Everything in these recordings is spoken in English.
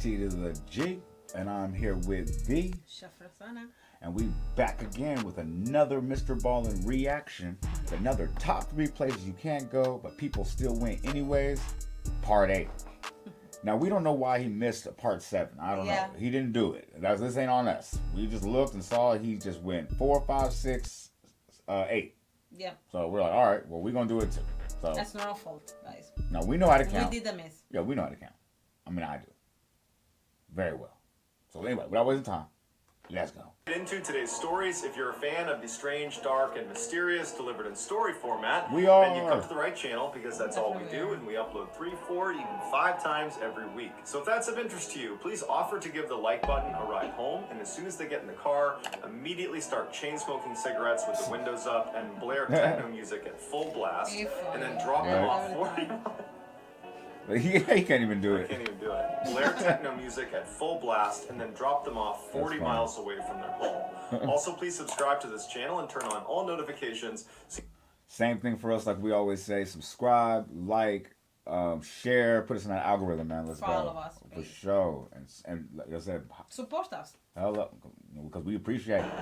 T to the G, and I'm here with the, and we back again with another Mr. Ballen reaction, another top 3 places you can't go, but people still went anyways. Part 8. Now we don't know why he missed a part 7. I don't know. He didn't do it. This ain't on us. We just looked and saw he just went 4, 5, 6, 8. Yeah. So we're like, all right, well we're gonna do it too. So that's not our fault, guys. No, we know how to count. We did the miss. Yeah, we know how to count. I mean, I do. Very well. So anyway, without wasting time, let's go. Into today's stories. If you're a fan of the strange, dark, and mysterious delivered in story format, we are. Then you come to the right channel, because that's all we do, and we upload 3, 4, even 5 times every week. So if that's of interest to you, please offer to give the like button a ride home, and as soon as they get in the car, immediately start chain-smoking cigarettes with the windows up and blare techno music at full blast, and then drop them off 40 He can't even do it. I can't even do it. Blare techno music at full blast and then drop them off 40 miles away from their home. Also, please subscribe to this channel and turn on all notifications. Same thing for us, like we always say: subscribe, like, share, put us in that algorithm, man. Let's for go. All of us, for sure. And like I said, support us. Hello, because we appreciate it.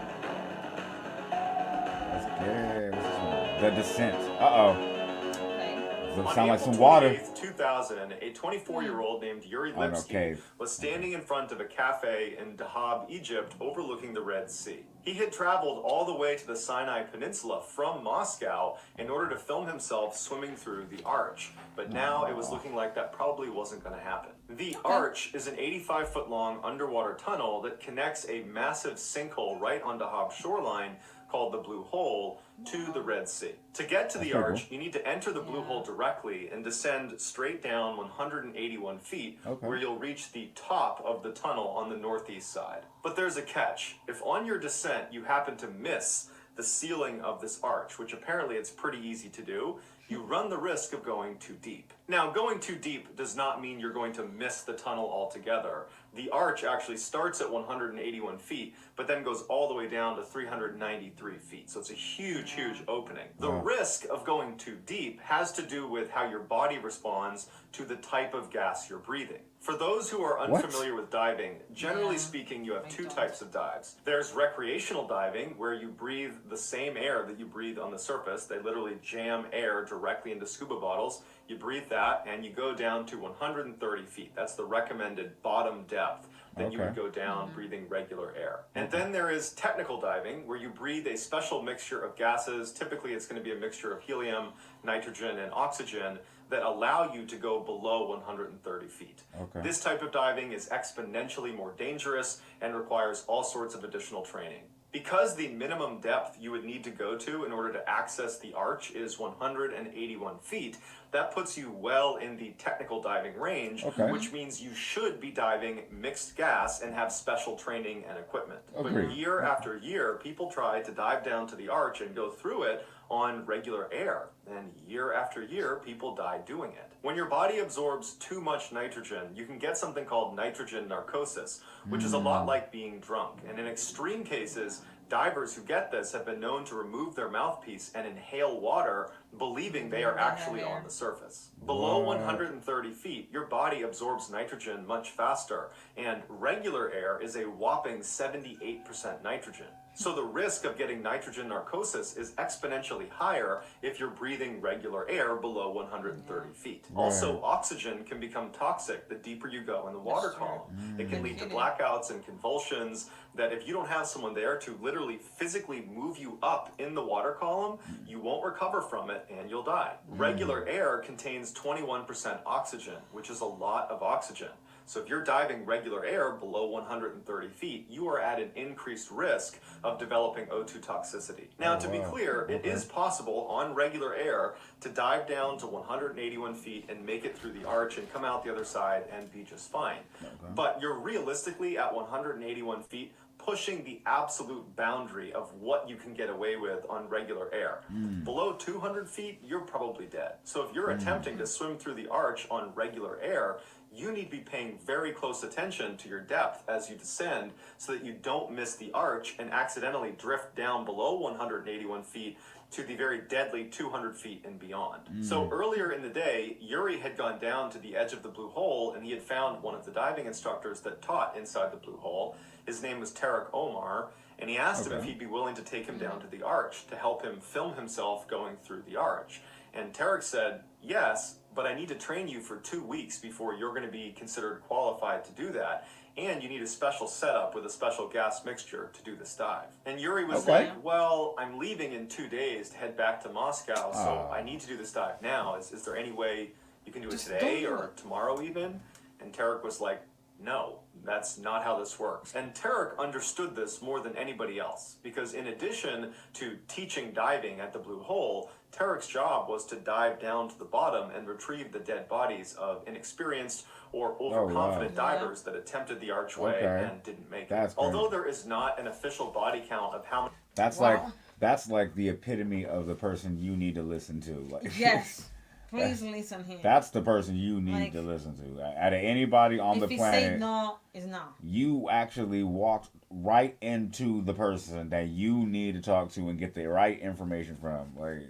Let's get it. What's this one? The Descent. Does it sound like some water? 2000, a 24-year-old named Yuri Lipsky was standing in front of a cafe in Dahab, Egypt, overlooking the Red Sea. He had traveled all the way to the Sinai Peninsula from Moscow in order to film himself swimming through the arch, but now it was looking like that probably wasn't going to happen. The arch is an 85-foot-long underwater tunnel that connects a massive sinkhole right on Dahab's shoreline called the Blue Hole to the Red Sea. To get to the arch, you need to enter the Blue Hole directly and descend straight down 181 feet, where you'll reach the top of the tunnel on the northeast side. But there's a catch. If on your descent you happen to miss the ceiling of this arch, which apparently it's pretty easy to do, you run the risk of going too deep. Now, going too deep does not mean you're going to miss the tunnel altogether. The arch actually starts at 181 feet, but then goes all the way down to 393 feet. So it's a huge, huge opening. The risk of going too deep has to do with how your body responds to the type of gas you're breathing. For those who are unfamiliar with diving, generally speaking, you have 2 types of dives. There's recreational diving, where you breathe the same air that you breathe on the surface. They literally jam air directly into scuba bottles. You breathe that, and you go down to 130 feet. That's the recommended bottom depth that you would go down breathing regular air. And then there is technical diving, where you breathe a special mixture of gases. Typically, it's going to be a mixture of helium, nitrogen, and oxygen that allow you to go below 130 feet. This type of diving is exponentially more dangerous and requires all sorts of additional training. Because the minimum depth you would need to go to in order to access the arch is 181 feet, that puts you well in the technical diving range, which means you should be diving mixed gas and have special training and equipment. But year after year, people try to dive down to the arch and go through it on regular air, and year after year, people die doing it. When your body absorbs too much nitrogen, you can get something called nitrogen narcosis, which is a lot like being drunk. And in extreme cases, divers who get this have been known to remove their mouthpiece and inhale water, believing they are actually on the surface. Below 130 feet, your body absorbs nitrogen much faster, and regular air is a whopping 78% nitrogen. So the risk of getting nitrogen narcosis is exponentially higher if you're breathing regular air below 130 feet. Also, oxygen can become toxic the deeper you go in the water column. It can lead to blackouts and convulsions that if you don't have someone there to literally physically move you up in the water column, you won't recover from it and you'll die. Regular air contains 21% oxygen, which is a lot of oxygen. So if you're diving regular air below 130 feet, you are at an increased risk of developing O2 toxicity. Now, to be clear, it is possible on regular air to dive down to 181 feet and make it through the arch and come out the other side and be just fine. But you're realistically at 181 feet pushing the absolute boundary of what you can get away with on regular air. Below 200 feet, you're probably dead. So if you're attempting to swim through the arch on regular air, you need to be paying very close attention to your depth as you descend so that you don't miss the arch and accidentally drift down below 181 feet to the very deadly 200 feet and beyond. So earlier in the day, Yuri had gone down to the edge of the blue hole, and he had found one of the diving instructors that taught inside the blue hole. His name was Tarek Omar, and he asked him if he'd be willing to take him down to the arch to help him film himself going through the arch. And Tarek said, yes, but I need to train you for 2 weeks before you're going to be considered qualified to do that. And you need a special setup with a special gas mixture to do this dive. And Yuri was like, well, I'm leaving in 2 days to head back to Moscow, so I need to do this dive now. Is there any way you can do it today or tomorrow even? And Tarek was like, no, that's not how this works. And Tarek understood this more than anybody else, because in addition to teaching diving at the blue hole, Tarek's job was to dive down to the bottom and retrieve the dead bodies of inexperienced or overconfident divers that attempted the archway and didn't make it. Although there is not an official body count of how many... That's like the epitome of the person you need to listen to. Like, yes. Please listen here. That's the person you need to listen to. Out of anybody on the planet, if you say no, it's no. You actually walked right into the person that you need to talk to and get the right information from. Like,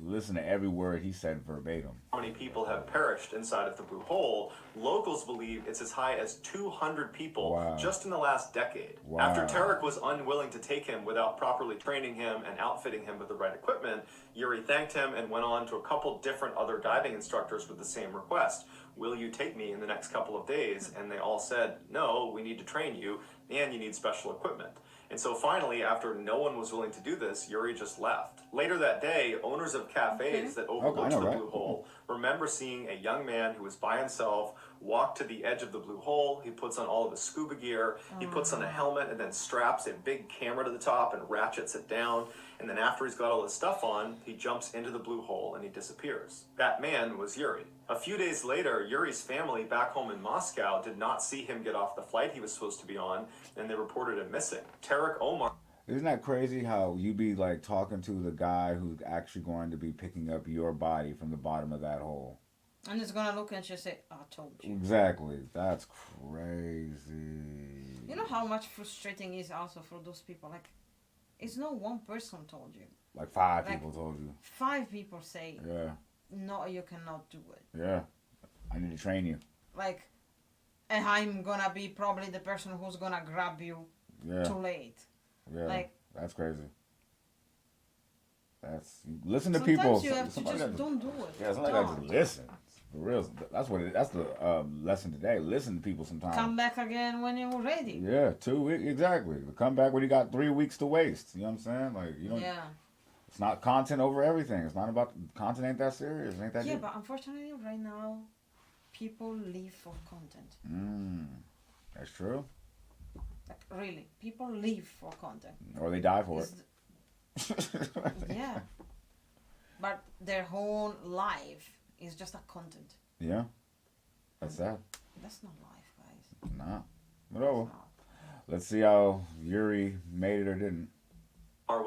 listen to every word he said verbatim. How many people have perished inside of the blue hole? Locals believe it's as high as 200 people just in the last decade. After Tarek was unwilling to take him without properly training him and outfitting him with the right equipment, Yuri thanked him and went on to a couple different other diving instructors with the same request. Will you take me in the next couple of days? And they all said, no, we need to train you and you need special equipment. And so finally, after no one was willing to do this, Yuri just left. Later that day, owners of cafes that overlooked the blue hole remember seeing a young man who was by himself walk to the edge of the blue hole. He puts on all of his scuba gear. He puts on a helmet and then straps a big camera to the top and ratchets it down. And then after he's got all his stuff on, he jumps into the blue hole and he disappears. That man was Yuri. A few days later, Yuri's family back home in Moscow did not see him get off the flight he was supposed to be on, and they reported him missing. Tarek Omar... Isn't that crazy how you be like talking to the guy who's actually going to be picking up your body from the bottom of that hole? And he's going to look and just say, I told you. Exactly. That's crazy. You know how much frustrating is also for those people? Like, it's not one person told you. Like 5 people told you. 5 people say, no, you cannot do it. Yeah. I need to train you. Like, and I'm going to be probably the person who's going to grab you too late. Yeah, like, that's crazy. Listen to people. Sometimes you have to just don't do it. Yeah, sometimes I just listen. For real, that's the lesson today. Listen to people sometimes. Come back again when you're ready. Yeah, 2 weeks exactly. Come back when you got 3 weeks to waste. You know what I'm saying? Like you don't. Yeah. It's not content over everything. It's not about content. Ain't that serious? Ain't that? Yeah, deep. But unfortunately, right now, people live for content. That's true. Like really, people live for content. Or they die for it. Yeah. But their whole life is just a content. Yeah. That's sad. That's not life, guys. Nah. Whatever. Let's see how Yuri made it or didn't.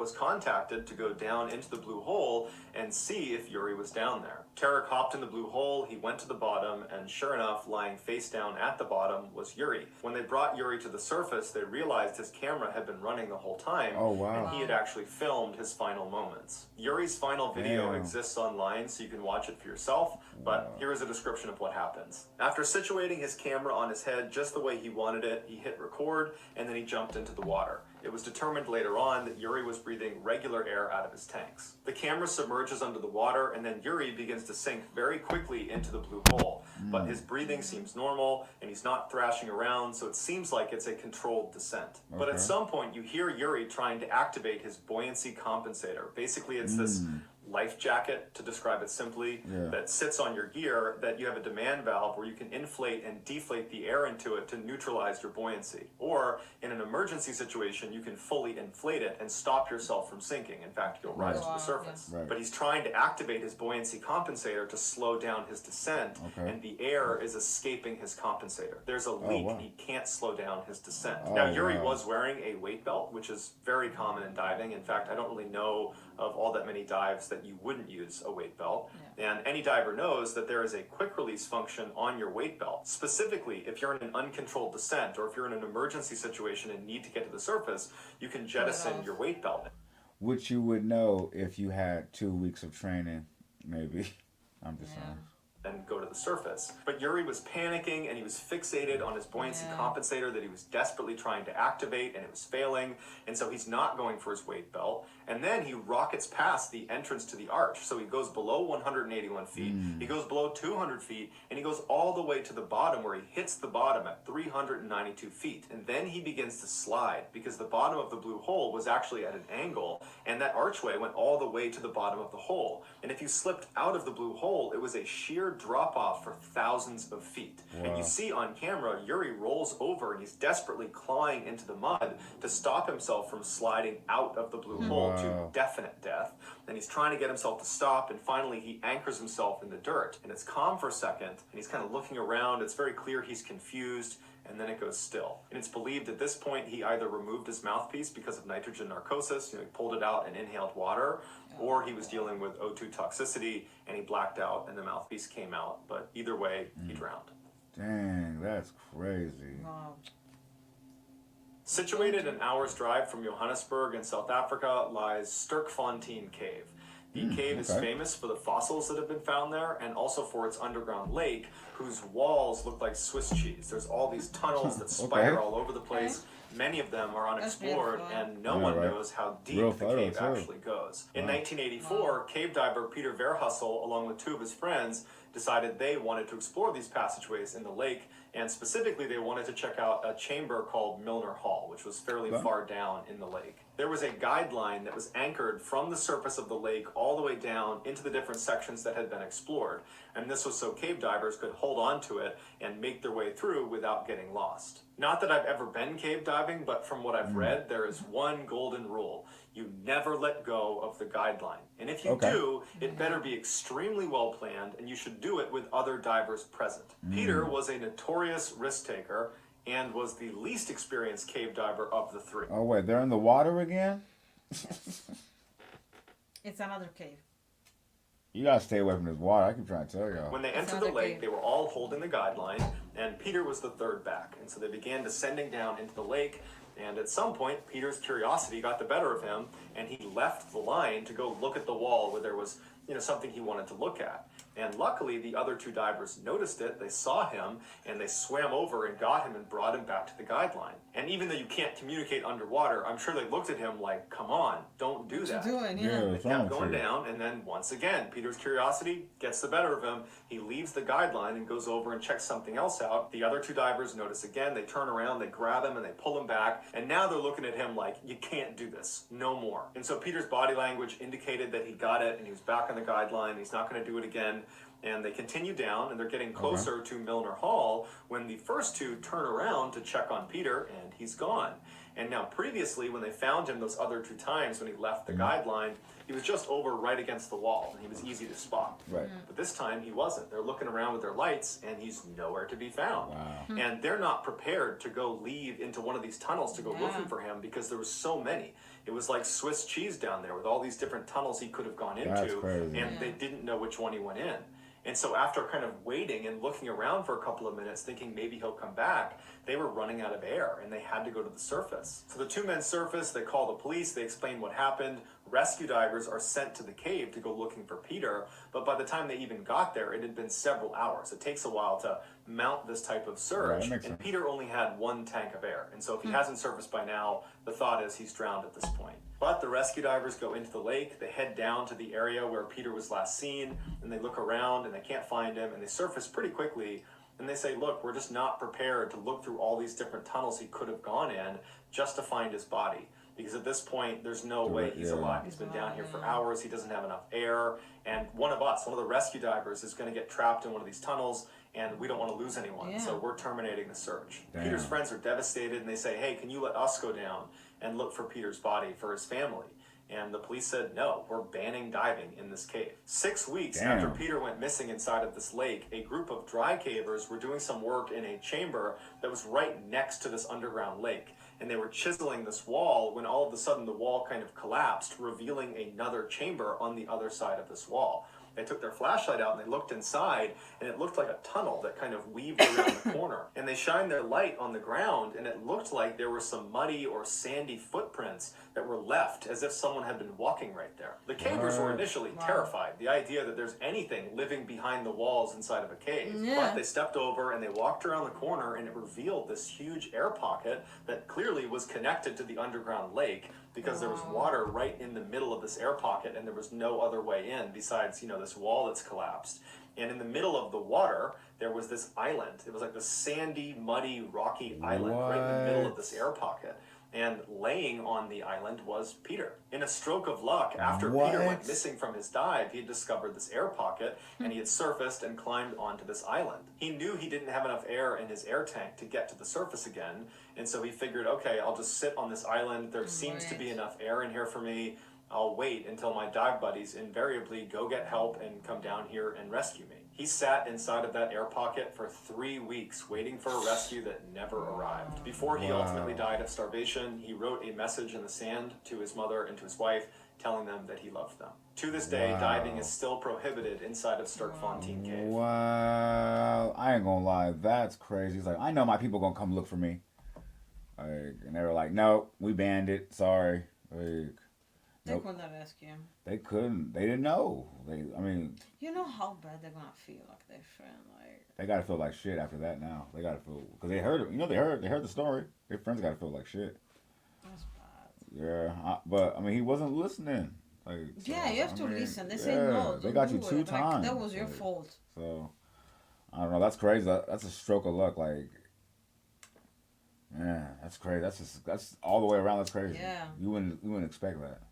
Was contacted to go down into the blue hole and see if Yuri was down there. Tarek hopped in the blue hole, he went to the bottom, and sure enough, lying face down at the bottom was Yuri. When they brought Yuri to the surface, they realized his camera had been running the whole time, and he had actually filmed his final moments. Yuri's final video exists online, so you can watch it for yourself, but here is a description of what happens. After situating his camera on his head just the way he wanted it, he hit record, and then he jumped into the water. It was determined later on that Yuri was breathing regular air out of his tanks. The camera submerges under the water, and then Yuri begins to sink very quickly into the blue hole. But his breathing seems normal, and he's not thrashing around, so it seems like it's a controlled descent. But at some point, you hear Yuri trying to activate his buoyancy compensator. Basically, it's this life jacket, to describe it simply, that sits on your gear, that you have a demand valve where you can inflate and deflate the air into it to neutralize your buoyancy. Or, in an emergency situation, you can fully inflate it and stop yourself from sinking. In fact, you'll rise to the surface. But he's trying to activate his buoyancy compensator to slow down his descent, and the air is escaping his compensator. There's a leak, and he can't slow down his descent. Now, Yuri was wearing a weight belt, which is very common in diving. In fact, I don't really know of all that many dives that you wouldn't use a weight belt. And any diver knows that there is a quick release function on your weight belt. Specifically, if you're in an uncontrolled descent or if you're in an emergency situation and need to get to the surface, you can jettison your weight belt. which you would know if you had 2 weeks of training, maybe. I'm just saying. And go to the surface. But Yuri was panicking and he was fixated on his buoyancy compensator that he was desperately trying to activate, and it was failing, and so he's not going for his weight belt. And then he rockets past the entrance to the arch. So he goes below 181 feet, he goes below 200 feet, and he goes all the way to the bottom where he hits the bottom at 392 feet. And then he begins to slide because the bottom of the blue hole was actually at an angle, and that archway went all the way to the bottom of the hole. And if you slipped out of the blue hole, it was a sheer drop off for thousands of feet. Wow. And you see on camera, Yuri rolls over and he's desperately clawing into the mud to stop himself from sliding out of the blue hole to definite death. And he's trying to get himself to stop, and finally he anchors himself in the dirt. And it's calm for a second, and he's kind of looking around. It's very clear he's confused, and then it goes still. And it's believed at this point he either removed his mouthpiece because of nitrogen narcosis, he pulled it out and inhaled water, or he was dealing with O2 toxicity and he blacked out and the mouthpiece came out. But either way, he drowned. Dang, that's crazy. Wow. Situated an hour's drive from Johannesburg in South Africa lies Sterkfontein Cave. The cave is famous for the fossils that have been found there, and also for its underground lake, whose walls look like Swiss cheese. There's all these tunnels that spider all over the place. Many of them are unexplored, and no one knows how deep the cave actually goes. In 1984, cave diver Peter Verhusel, along with two of his friends, decided they wanted to explore these passageways in the lake, and specifically they wanted to check out a chamber called Milner Hall, which was fairly far down in the lake. There was a guideline that was anchored from the surface of the lake all the way down into the different sections that had been explored, and this was so cave divers could hold on to it and make their way through without getting lost. Not that I've ever been cave diving, but from what I've read, there is one golden rule. You never let go of the guideline. And if you do, it better be extremely well planned, and you should do it with other divers present. Peter was a notorious risk taker and was the least experienced cave diver of the three. Oh, wait, they're in the water again? It's another cave. You gotta stay away from this water. I keep trying to tell y'all. When they entered the lake, they were all holding the guideline, and Peter was the third back. And so they began descending down into the lake, and at some point, Peter's curiosity got the better of him, and he left the line to go look at the wall where there was, something he wanted to look at. And luckily, the other two divers noticed it, they saw him, and they swam over and got him and brought him back to the guideline. And even though you can't communicate underwater, I'm sure they looked at him like, come on, don't do that. What you doing? They kept going down, and then once again, Peter's curiosity gets the better of him. He leaves the guideline and goes over and checks something else out. The other two divers notice again, they turn around, they grab him, and they pull him back, and now they're looking at him like, you can't do this, no more. And so Peter's body language indicated that he got it, and he was back on the guideline, he's not going to do it again. And they continue down, and they're getting closer to Milner Hall when the first two turn around to check on Peter, and he's gone. And now previously, when they found him those other two times when he left the guideline, he was just over right against the wall, and he was easy to spot. Right. But this time, he wasn't. They're looking around with their lights, and he's nowhere to be found. Wow. And they're not prepared to go leave into one of these tunnels to go looking for him because there was so many. It was like Swiss cheese down there with all these different tunnels he could have gone into, and they didn't know which one he went in. And so after kind of waiting and looking around for a couple of minutes, thinking maybe he'll come back, they were running out of air and they had to go to the surface. So the two men surface, they call the police, they explain what happened. Rescue divers are sent to the cave to go looking for Peter, but by the time they even got there, it had been several hours. It takes a while to mount this type of search, and Peter only had one tank of air. And so if he hasn't surfaced by now, the thought is he's drowned at this point. But the rescue divers go into the lake, they head down to the area where Peter was last seen, and they look around and they can't find him, and they surface pretty quickly, and they say, look, we're just not prepared to look through all these different tunnels he could have gone in just to find his body. Because at this point, there's no way he's alive. He's been down here for hours, he doesn't have enough air, and one of the rescue divers is going to get trapped in one of these tunnels, and we don't want to lose anyone, so we're terminating the search. Peter's friends are devastated, and they say, hey, can you let us go down and look for Peter's body for his family? And the police said, no, we're banning diving in this cave. 6 weeks after Peter went missing inside of this lake, a group of dry cavers were doing some work in a chamber that was right next to this underground lake. And they were chiseling this wall when all of a sudden the wall kind of collapsed, revealing another chamber on the other side of this wall. They took their flashlight out and they looked inside, and it looked like a tunnel that kind of weaved around the corner. And they shined their light on the ground, and it looked like there were some muddy or sandy footprints that were left, as if someone had been walking right there. The cavers were initially terrified, the idea that there's anything living behind the walls inside of a cave. But they stepped over and they walked around the corner, and it revealed this huge air pocket that clearly was connected to the underground lake, because there was water right in the middle of this air pocket, and there was no other way in besides, you know, this wall that's collapsed. And in the middle of the water, there was this island. It was like this sandy, muddy, rocky island right in the middle of this air pocket. And laying on the island was Peter. In a stroke of luck, after Peter went missing from his dive, he had discovered this air pocket, and he had surfaced and climbed onto this island. He knew he didn't have enough air in his air tank to get to the surface again, and so he figured, okay, I'll just sit on this island. There seems to be enough air in here for me. I'll wait until my dive buddies invariably go get help and come down here and rescue me. He sat inside of that air pocket for 3 weeks, waiting for a rescue that never arrived. Before he ultimately died of starvation, he wrote a message in the sand to his mother and to his wife, telling them that he loved them. To this day, diving is still prohibited inside of Sterkfontein Cave. Wow, I ain't gonna lie, that's crazy. He's like, I know my people gonna come look for me. Like, and they were like, no, we banned it, sorry. Like, they couldn't rescue him. They couldn't. They didn't know. I mean. You know how bad they're gonna feel, like their friend, like. They gotta feel like shit after that. Now they gotta feel, because they heard it. You know, they heard the story. Their friends gotta feel like shit. That's bad. Yeah, but I mean, he wasn't listening. Like. So, yeah, you have to listen. They say no. They got you 2 times. That was your fault. So, I don't know. That's crazy. That's a stroke of luck. Like. Man, that's crazy. That's all the way around. That's crazy. Yeah. You wouldn't expect that.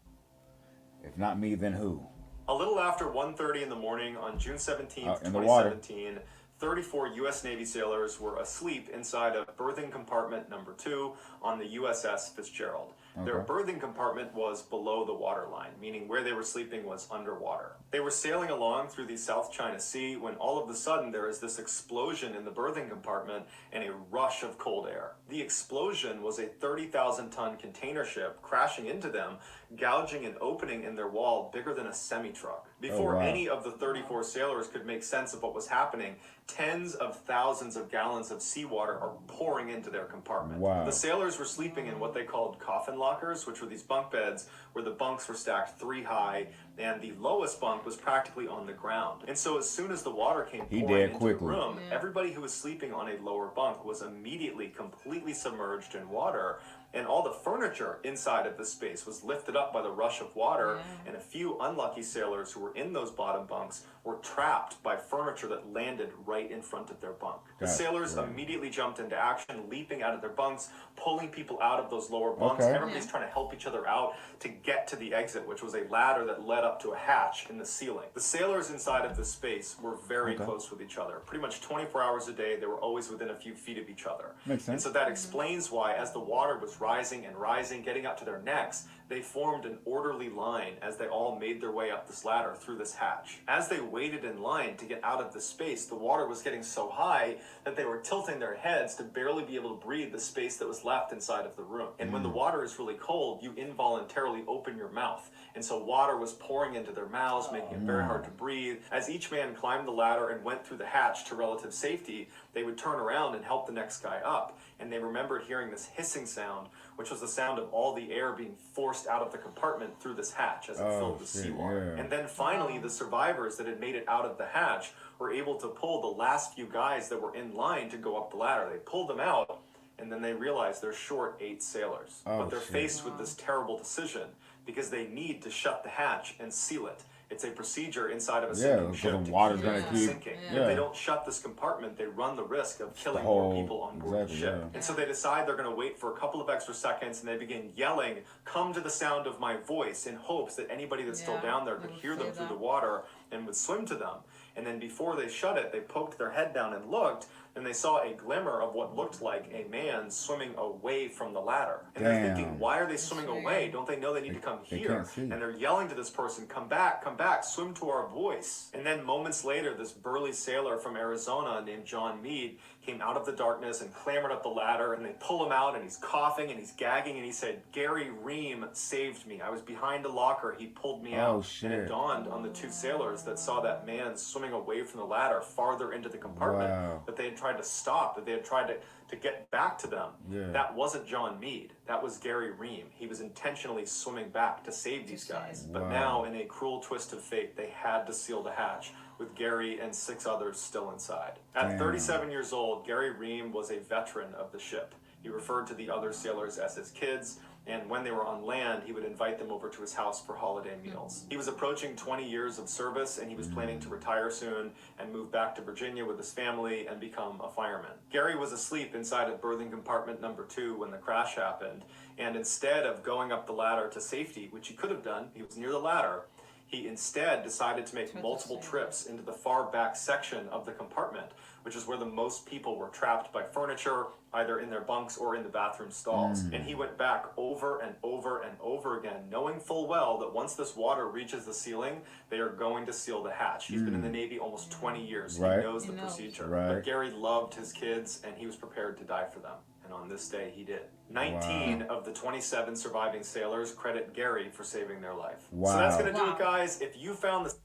If not me, then who? A little after 1:30 in the morning on June 17th, 2017, 34 U.S. Navy sailors were asleep inside of berthing compartment number 2 on the USS Fitzgerald. Their berthing compartment was below the waterline, meaning where they were sleeping was underwater. They were sailing along through the South China Sea when all of a sudden there is this explosion in the berthing compartment and a rush of cold air. The explosion was a 30,000-ton container ship crashing into them, gouging an opening in their wall bigger than a semi-truck. Before any of the 34 sailors could make sense of what was happening, tens of thousands of gallons of seawater are pouring into their compartment. The sailors were sleeping in what they called coffin lockers, which were these bunk beds where the bunks were stacked 3 high, and the lowest bunk was practically on the ground. And so as soon as the water came pouring into the room, everybody who was sleeping on a lower bunk was immediately completely submerged in water, and all the furniture inside of the space was lifted up by the rush of water, and a few unlucky sailors who were in those bottom bunks were trapped by furniture that landed right in front of their bunk. The sailors immediately jumped into action, leaping out of their bunks, pulling people out of those lower bunks. Everybody's trying to help each other out to get to the exit, which was a ladder that led up to a hatch in the ceiling. The sailors inside of the space were very close with each other. Pretty much 24 hours a day, they were always within a few feet of each other. Makes sense. And so that explains why, as the water was rising and rising, getting up to their necks, they formed an orderly line as they all made their way up this ladder through this hatch. As they waited in line to get out of the space, the water was getting so high that they were tilting their heads to barely be able to breathe the space that was left inside of the room. And when the water is really cold, you involuntarily open your mouth. And so water was pouring into their mouths, making it very hard to breathe. As each man climbed the ladder and went through the hatch to relative safety, they would turn around and help the next guy up. And they remembered hearing this hissing sound, which was the sound of all the air being forced out of the compartment through this hatch as it filled with seawater. And then finally, the survivors that had made it out of the hatch were able to pull the last few guys that were in line to go up the ladder. They pulled them out, and then they realized they're short 8 sailors. But they're faced with this terrible decision because they need to shut the hatch and seal it. It's a procedure inside of a sinking ship to keep it from sinking. If they don't shut this compartment, they run the risk of killing more people on board the ship. And so they decide they're going to wait for a couple of extra seconds, and they begin yelling, "Come to the sound of my voice," in hopes that anybody that's still down there could hear them through the water and would swim to them. And then before they shut it, they poked their head down and looked, and they saw a glimmer of what looked like a man swimming away from the ladder. And they're thinking, why are they swimming away? Don't they know they need to come here? And they're yelling to this person, come back, swim to our voice. And then moments later, this burly sailor from Arizona named John Meade came out of the darkness and clambered up the ladder, and they pull him out, and he's coughing and he's gagging, and he said, "Gary Ream saved me. I was behind a locker. He pulled me out." Oh, shit. And it dawned on the two sailors that saw that man swimming away from the ladder farther into the compartment that they had tried to stop, that they had tried to get back to them. That wasn't John Meade. That was Gary Ream. He was intentionally swimming back to save these guys. But now, in a cruel twist of fate, they had to seal the hatch, with Gary and 6 others still inside. At 37 years old, Gary Ream was a veteran of the ship. He referred to the other sailors as his kids, and when they were on land, he would invite them over to his house for holiday meals. He was approaching 20 years of service, and he was planning to retire soon and move back to Virginia with his family and become a fireman. Gary was asleep inside of berthing compartment number 2 when the crash happened, and instead of going up the ladder to safety, which he could have done, he was near the ladder, he instead decided to make multiple trips into the far back section of the compartment, which is where the most people were trapped by furniture, either in their bunks or in the bathroom stalls. And he went back over and over and over again, knowing full well that once this water reaches the ceiling, they are going to seal the hatch. He's been in the Navy almost 20 years. He knows the procedure. But Gary loved his kids, and he was prepared to die for them. And on this day, he did. 19 of the 27 surviving sailors credit Gary for saving their life. So that's going to do it, guys. If you found this...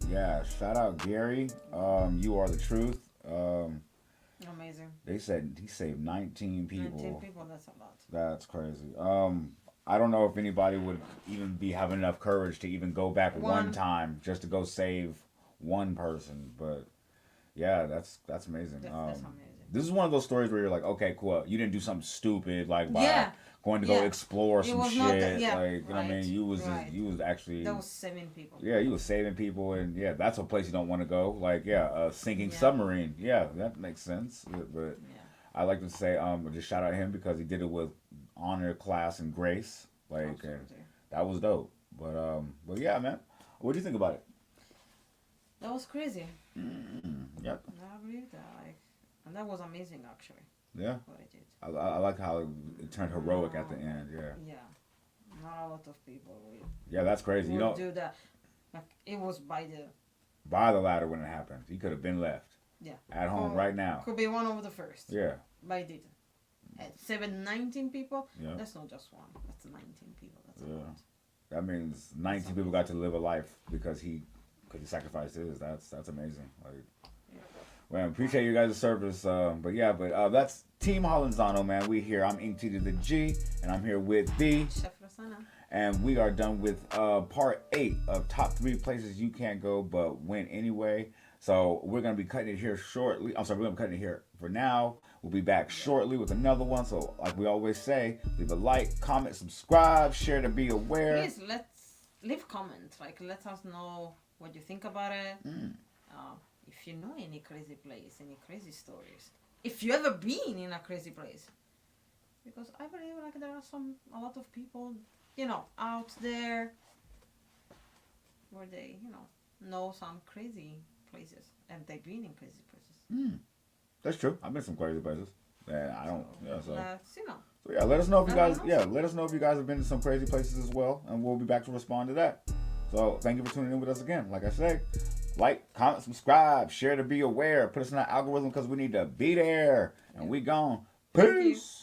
Yeah, shout out Gary. You are the truth. Amazing. They said he saved 19 people. 19 people, that's a lot. That's crazy. I don't know if anybody would even be having enough courage to even go back one time just to go save one person, but yeah, that's amazing. That's amazing. This is one of those stories where you're like, okay, cool. You didn't do something stupid like by going to go explore some shit. Like, you know what I mean? You was actually... That was saving people. Yeah, you was saving people, and yeah, that's a place you don't want to go. Like, a sinking submarine. Yeah, that makes sense. But I like to say, just shout out him because he did it with honor, class, and grace. Like, and that was dope. But yeah, man, what do you think about it? That was crazy. Yep. I believe that. And that was amazing, actually. Yeah. What I did. I like how it turned heroic at the end. Yeah. Yeah. Not a lot of people will. Yeah, that's crazy. You don't do that. Like, it was by the ladder when it happened. He could have been left. Yeah. At home right now. Could be one of the first. Yeah. But I did. At 19 people. Yeah. That's not just one. That's 19 people. That's a lot. That means 19 people got to live a life because he sacrificed his. That's amazing. Like. Well, I appreciate you guys' service, but that's Team Hallenzano, man. We here. I'm Ink T to the G, and I'm here with the and we are done with part 8 of top 3 places you can't go but went anyway. So we're gonna be cutting it here shortly. I'm sorry, we're gonna be cutting it here for now. We'll be back shortly with another one. So like we always say, leave a like, comment, subscribe, share to be aware. Please leave comments. Like, let us know what you think about it. If you know any crazy place, any crazy stories, if you ever been in a crazy place, because I believe like there are a lot of people, out there where they, know some crazy places, and they've been in crazy places. That's true. I've been some crazy places. Yeah, I don't. So yeah, let us know if you guys. Yeah, let us know if you guys have been to some crazy places as well, and we'll be back to respond to that. So thank you for tuning in with us again. Like I say. Like, comment, subscribe, share to be aware. Put us in our algorithm because we need to be there. And we gone. Peace.